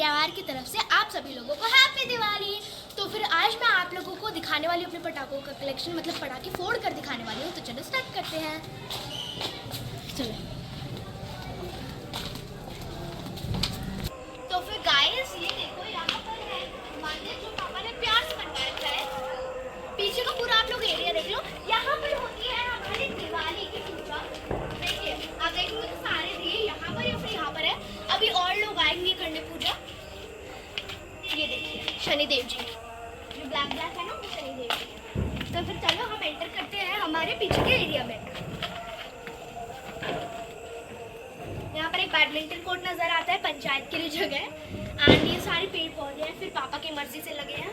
परिवार की तरफ से आप सभी लोगों को हैप्पी दिवाली। तो फिर आज मैं आप लोगों को दिखाने वाली हूँ अपने पटाखों का कलेक्शन, मतलब पटाखे फोड़ कर दिखाने वाली हूँ। तो चलो स्टार्ट करते हैं। चलो तो फिर गाइस ये देखो, यहाँ पर है मंदिर जो पापा ने प्यार से बनवा रखा है। पीछे का पूरा आप लोग एरिया देख लो। यहाँ पर होती है हमारी दिवाली की पूजा। देखिए आप देखोगे तो सारे दिए यहाँ पर या फिर यहाँ पर है। अभी और लोग आएंगे करने पूजा। ये देखिए शनिदेव जी, जो ब्लैक ब्लैक है ना, वो शनिदेव जी। तो फिर चलो हम एंटर करते हैं हमारे पीछे के एरिया में। यहाँ पर एक बैडमिंटन कोर्ट नजर आता है, पंचायत के लिए जगह है। एंड ये सारे पेड़ पौधे हैं, फिर पापा की मर्जी से लगे हैं।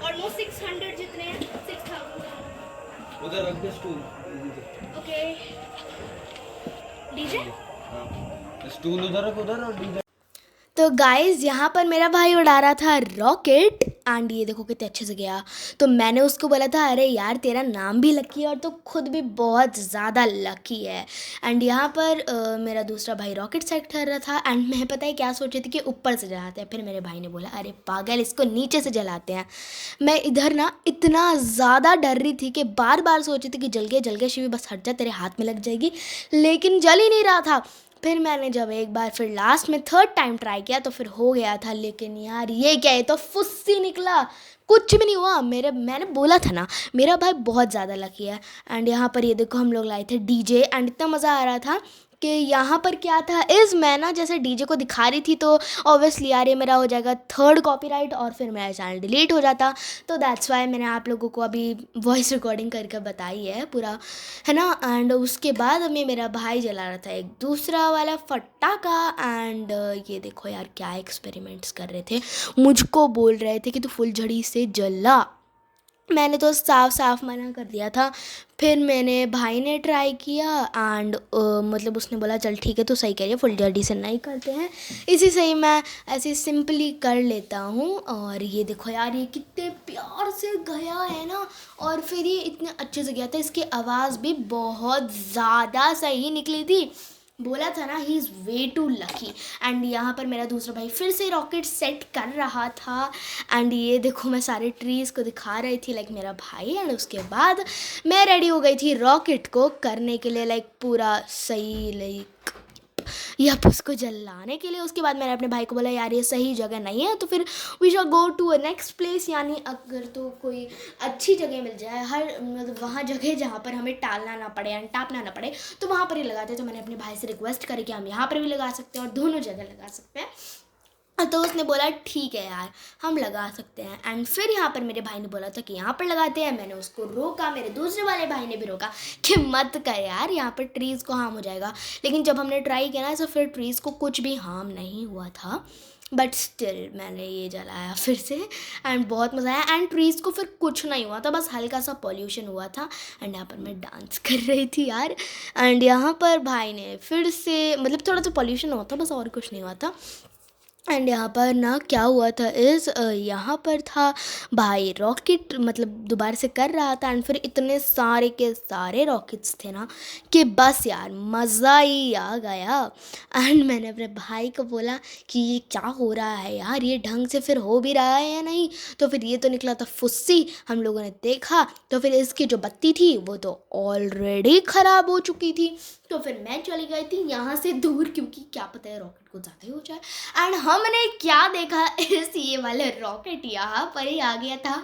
ऑलमोस्ट 600 जितने हैं, 6000। उधर रख दे स्टूल। ओके डीजे, स्टूल उधर रख, उधर और डीजे। तो गाइज यहाँ पर मेरा भाई उड़ा रहा था रॉकेट। एंड ये देखो कितने अच्छे से गया। तो मैंने उसको बोला था अरे यार तेरा नाम भी लकी है और तो खुद भी बहुत ज़्यादा लकी है। एंड यहाँ पर मेरा दूसरा भाई रॉकेट सेट कर रहा था। एंड मैं पता है क्या सोच रही थी कि ऊपर से जलाते हैं। फिर मेरे भाई ने बोला अरे पागल, इसको नीचे से जलाते हैं। मैं इधर ना इतना ज़्यादा डर रही थी कि बार बार सोच रही थी कि जल गए शिवी, बस हट जा, तेरे हाथ में लग जाएगी। लेकिन जल ही नहीं रहा था। फिर मैंने जब एक बार फिर लास्ट में थर्ड टाइम ट्राई किया तो फिर हो गया था। लेकिन यार ये क्या है, तो फुस्सी निकला, कुछ भी नहीं हुआ। मैंने बोला था ना मेरा भाई बहुत ज़्यादा लकी है। एंड यहाँ पर ये देखो हम लोग लाए थे डीजे। एंड इतना मज़ा आ रहा था कि यहाँ पर क्या था मैं ना जैसे डीजे को दिखा रही थी तो ऑब्वियसली यार ये मेरा हो जाएगा थर्ड कॉपीराइट और फिर मेरा चैनल डिलीट हो जाता। तो दैट्स वाई मैंने आप लोगों को अभी वॉइस रिकॉर्डिंग करके बताई है पूरा, है ना। एंड उसके बाद हमें मेरा भाई जला रहा था एक दूसरा वाला फटाका। एंड ये देखो यार क्या एक्सपेरिमेंट्स कर रहे थे, मुझको बोल रहे थे कि तू फुलझड़ी से जला। मैंने तो साफ साफ मना कर दिया था। फिर मैंने भाई ने ट्राई किया एंड मतलब उसने बोला चल ठीक है तो सही कह रही है, फुलझड़ी से नहीं करते हैं, इसी से ही मैं ऐसे सिंपली कर लेता हूँ। और ये देखो यार ये कितने प्यार से गया है ना। और फिर ये इतने अच्छे से गया था, इसकी आवाज़ भी बहुत ज़्यादा सही निकली थी। बोला था ना he is way too lucky. And यहाँ पर मेरा दूसरा भाई फिर से रॉकेट सेट कर रहा था। एंड ये देखो मैं सारे ट्रीज़ को दिखा रही थी लाइक मेरा भाई। एंड उसके बाद मैं रेडी हो गई थी रॉकेट को करने के लिए, लाइक पूरा सही, लाइक यप उसको जलाने के लिए। उसके बाद मैंने अपने भाई को बोला यार ये सही जगह नहीं है, तो फिर we shall go to a next place. यानी अगर तो कोई अच्छी जगह मिल जाए, हर मतलब वहाँ जगह जहाँ पर हमें टालना ना पड़े या टापना ना पड़े, तो वहाँ पर ही लगाते हैं। तो मैंने अपने भाई से रिक्वेस्ट करी कि हम यहाँ पर भी लगा सकते हैं और दोनों जगह लगा सकते हैं। तो उसने बोला ठीक है यार हम लगा सकते हैं। एंड फिर यहाँ पर मेरे भाई ने बोला था कि यहाँ पर लगाते हैं। मैंने उसको रोका, मेरे दूसरे वाले भाई ने भी रोका कि मत कर यार, यहाँ पर ट्रीज़ को हार्म हो जाएगा। लेकिन जब हमने ट्राई किया ना तो फिर ट्रीज़ को कुछ भी हार्म नहीं हुआ था। बट स्टिल मैंने ये जलाया फिर से एंड बहुत मज़ा आया। एंड ट्रीज़ को फिर कुछ नहीं हुआ था, बस हल्का सा पॉल्यूशन हुआ था। एंड यहाँ पर मैं डांस कर रही थी यार। एंड यहाँ पर भाई ने फिर से मतलब थोड़ा सा पॉल्यूशन हुआ था, बस और कुछ नहीं हुआ था। एंड यहाँ पर ना क्या हुआ था यहाँ पर था भाई रॉकेट मतलब दोबारा से कर रहा था। एंड फिर इतने सारे के सारे रॉकेट्स थे ना कि बस यार मज़ा ही आ गया। एंड मैंने अपने भाई को बोला कि ये क्या हो रहा है यार, ये ढंग से फिर हो भी रहा है या नहीं। तो फिर ये तो निकला था फुस्सी। हम लोगों ने देखा तो फिर इसकी जो बत्ती थी वो तो ऑलरेडी ख़राब हो चुकी थी। तो फिर मैं चली गई थी यहाँ से दूर, क्योंकि क्या पता है रॉकेट को ज़्यादा ही हो जाए। एंड हमने क्या देखा, ये वाले रॉकेट यहाँ पर ही आ गया था।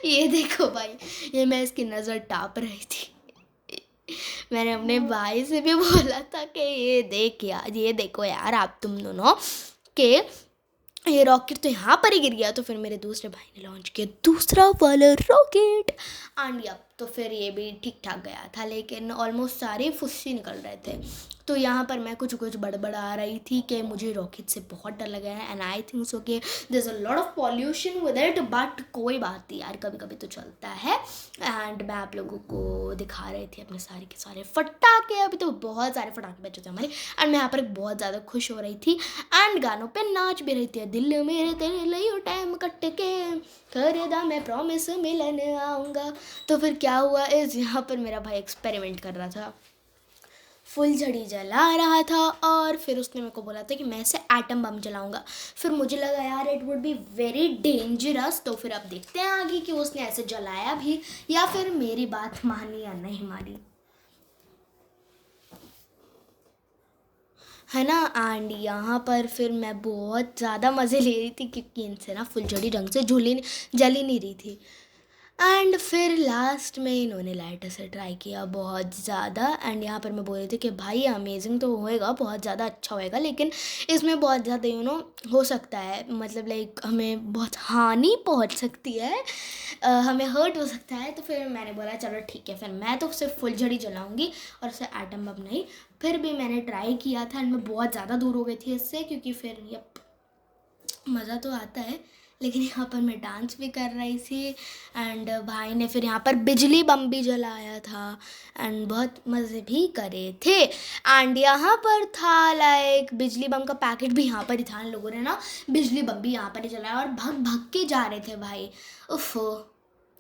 ये देखो भाई, ये मैं इसकी नज़र टाप रही थी। मैंने अपने भाई से भी बोला था कि ये देख यार, ये देखो यार आप तुम दोनों के ये रॉकेट तो यहाँ पर ही गिर गया। तो फिर मेरे दूसरे भाई ने लॉन्च किया दूसरा वाला रॉकेट। एंड यप तो फिर ये भी ठीक ठाक गया था, लेकिन ऑलमोस्ट सारे फुस्सी निकल रहे थे। तो यहाँ पर मैं कुछ बड़बड़ा रही थी कि मुझे रॉकेट से बहुत डर लगा है। एंड आई थिंक सो कि there is a lot of pollution with it, but कोई बात नहीं यार, कभी कभी तो चलता है। एंड मैं आप लोगों को दिखा रही थी अपने सारे के सारे फटाके। अभी तो बहुत सारे फटाके बचे थे हमारे। एंड मैं यहाँ पर बहुत ज़्यादा खुश हो रही थी एंड गानों पे नाच भी रही थी। दिल मेरे तेरे लियो टाइम कट के करेदा मैं प्रॉमिस मिलन आऊँगा। तो फिर क्या हुआ यहाँ पर मेरा भाई एक्सपेरिमेंट कर रहा था। फुलझड़ी जला रहा था और फिर उसने मेरे को बोला था कि मैं इसे एटम बम जलाऊंगा। फिर मुझे लगा यार it would be very dangerous, तो फिर अब देखते हैं आगे कि उसने ऐसे जलाया भी या फिर मेरी बात मानी या नहीं मानी, है ना। एंड यहाँ पर फिर मैं बहुत ज़्यादा मज़े ले रही थी क्योंकि इनसे ना फुलझड़ी ढंग से जल ही नहीं रही थी। एंड फिर लास्ट में इन्होंने लाइटर से ट्राई किया बहुत ज़्यादा। एंड यहाँ पर मैं बोल रही थी कि भाई अमेजिंग तो होएगा, बहुत ज़्यादा अच्छा होएगा, लेकिन इसमें बहुत ज़्यादा हो सकता है, मतलब लाइक हमें बहुत हानि पहुँच सकती है, हमें हर्ट हो सकता है। तो फिर मैंने बोला चलो ठीक है, फिर मैं तो सिर्फ फुलझड़ी जलाऊंगी और उसे एटम बम नहीं। फिर भी मैंने ट्राई किया था एंड मैं बहुत ज़्यादा दूर हो गई थी इससे, क्योंकि फिर यप मज़ा तो आता है, लेकिन यहाँ पर मैं डांस भी कर रही थी। एंड भाई ने फिर यहाँ पर बिजली बम भी जलाया था एंड बहुत मज़े भी करे थे। एंड यहाँ पर था लाइक बिजली बम का पैकेट भी यहाँ पर ही था, लोगों ने ना बिजली बम भी यहाँ पर ही जलाया और भग भग के जा रहे थे भाई। उफ,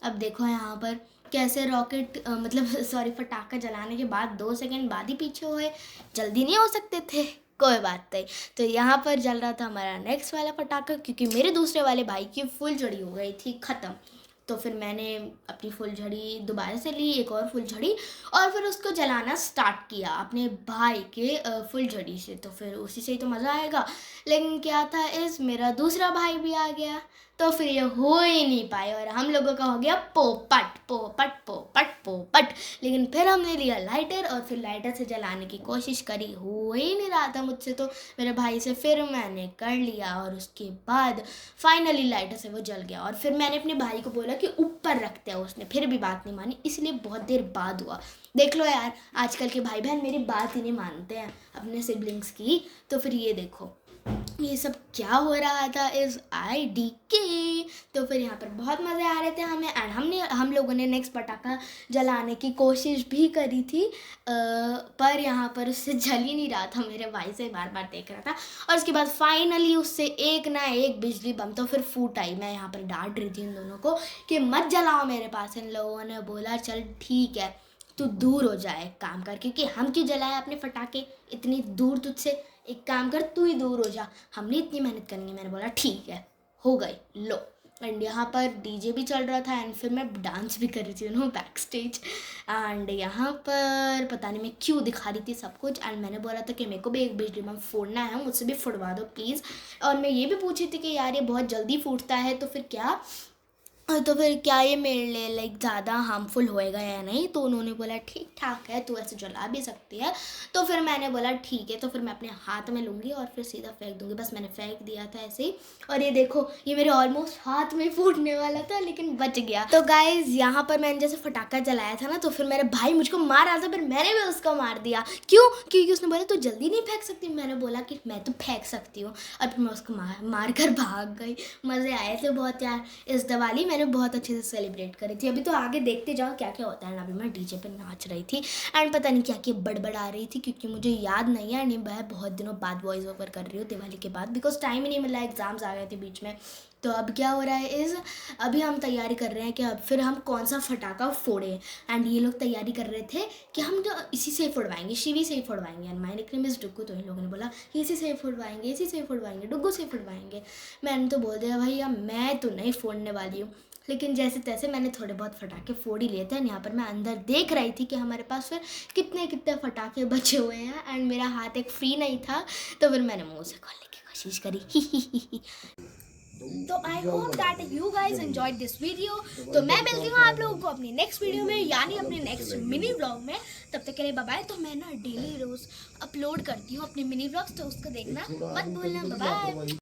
अब देखो यहाँ पर कैसे रॉकेट मतलब सॉरी पटाखा जलाने के बाद 2 सेकंड बाद ही पीछे हुए, जल्दी नहीं हो सकते थे, कोई बात नहीं। तो यहाँ पर जल रहा था हमारा नेक्स्ट वाला पटाखा, क्योंकि मेरे दूसरे वाले भाई की फुलझड़ी हो गई थी ख़त्म। तो फिर मैंने अपनी फुलझड़ी दोबारा से ली, एक और फुलझड़ी, और फिर उसको जलाना स्टार्ट किया अपने भाई के फुलझड़ी से। तो फिर उसी से ही तो मज़ा आएगा, लेकिन क्या था मेरा दूसरा भाई भी आ गया, तो फिर ये हो ही नहीं पाए और हम लोगों का हो गया पोपट पोपट पोपट पोपट। लेकिन फिर हमने लिया लाइटर और फिर लाइटर से जलाने की कोशिश करी, हो ही नहीं रहा था मुझसे तो मेरे भाई से, फिर मैंने कर लिया और उसके बाद फाइनली लाइटर से वो जल गया। और फिर मैंने अपने भाई को बोला कि ऊपर रखते हैं, उसने फिर भी बात नहीं मानी, इसलिए बहुत देर बाद हुआ। देख लो यार, आजकल के भाई बहन मेरी बात ही नहीं मानते हैं अपने सिबलिंग्स की। तो फिर ये देखो ये सब क्या हो रहा था IDK। तो फिर यहाँ पर बहुत मज़े आ रहे थे हमें, एंड हम लोगों ने नेक्स्ट पटाखा जलाने की कोशिश भी करी थी, पर यहाँ पर उससे जल ही नहीं रहा था, मेरे भाई से बार बार देख रहा था। और उसके बाद फाइनली उससे एक ना एक बिजली बम तो फिर फूट आई। मैं यहाँ पर डांट रही थी इन दोनों को कि मत जलाओ मेरे पास। इन लोगों ने बोला चल ठीक है तू दूर हो जाए काम कर, क्योंकि हम क्यों जलाए अपने पटाखे इतनी दूर तुझसे, एक काम कर तू ही दूर हो जा, हमने इतनी मेहनत करनी है। मैंने बोला ठीक है, हो गई लो। एंड यहाँ पर DJ भी चल रहा था एंड फिर मैं डांस भी कर रही थी बैक स्टेज। एंड यहाँ पर पता नहीं मैं क्यों दिखा रही थी सब कुछ, एंड मैंने बोला था कि मेरे को भी एक बिजली बम फोड़ना है, मुझसे भी फुड़वा दो प्लीज़। और मैं ये भी पूछी थी कि यार ये बहुत जल्दी फूटता है तो फिर क्या ये मेरे लिए लाइक ज़्यादा हार्मफुल होएगा या नहीं। तो उन्होंने बोला ठीक ठाक है, तू ऐसे जला भी सकती है। तो फिर मैंने बोला ठीक है, तो फिर मैं अपने हाथ में लूँगी और फिर सीधा फेंक दूँगी। बस मैंने फेंक दिया था ऐसे ही, और ये देखो ये मेरे ऑलमोस्ट हाथ में फूटने वाला था लेकिन बच गया। तो गाइज़ यहाँ पर मैंने जैसे फटाखा जलाया था ना, तो फिर मेरे भाई मुझको मार रहा था, फिर मैंने भी उसको मार दिया। क्यों? क्योंकि उसने बोला तू जल्दी नहीं फेंक सकती। मैंने बोला कि मैं तो फेंक सकती हूँ, और फिर मैं उसको मार कर भाग गई। मज़े आए थे बहुत यार। इस दिवाली मैंने बहुत अच्छे से सेलिब्रेट करी थी। अभी तो आगे देखते जाओ क्या क्या होता है। अभी मैं DJ पे नाच रही थी एंड पता नहीं क्या क्या बड़बड़ आ रही थी, क्योंकि मुझे याद नहीं है। एंड मैं बहुत दिनों बाद वॉइस ओवर कर रही हूँ दिवाली के बाद, बिकॉज टाइम ही नहीं मिला, एग्जाम्स आ गए थे बीच में। तो अब क्या हो रहा है अभी हम तैयारी कर रहे हैं कि अब फिर हम कौन सा फटाखा फोड़े। एंड ये लोग तैयारी कर रहे थे कि हम तो इसी से फोड़वाएंगे, शिवी से ही फोड़वाएंगे। And my nickname is Duggu. तो इन लोगों ने बोला इसी से फोड़वाएंगे, इसी से फोड़वाएंगे, डुग्गू से फोड़वाएंगे। मैंने तो बोल दिया भैया मैं तो नहीं फोड़ने वाली हूँ, लेकिन जैसे तैसे मैंने थोड़े बहुत फटाखे फोड़ ही लिए थे। यहाँ पर मैं अंदर देख रही थी कि हमारे पास फिर कितने फटाखे बचे हुए हैं, एंड मेरा हाथ एक फ्री नहीं था, तो फिर मैंने मुंह से खोलने की कोशिश करी। तो I hope that you guys enjoyed this video. तो मैं मिलती हूँ आप लोगों को अपनी नेक्स्ट वीडियो में, यानी अपने नेक्स्ट मिनी व्लॉग में। तब तक के लिए बाय बाय। तो मैं ना डेली रोज अपलोड करती हूँ अपने मिनी व्लॉग्स, तो उसको देखना मत भूलना। Bye bye.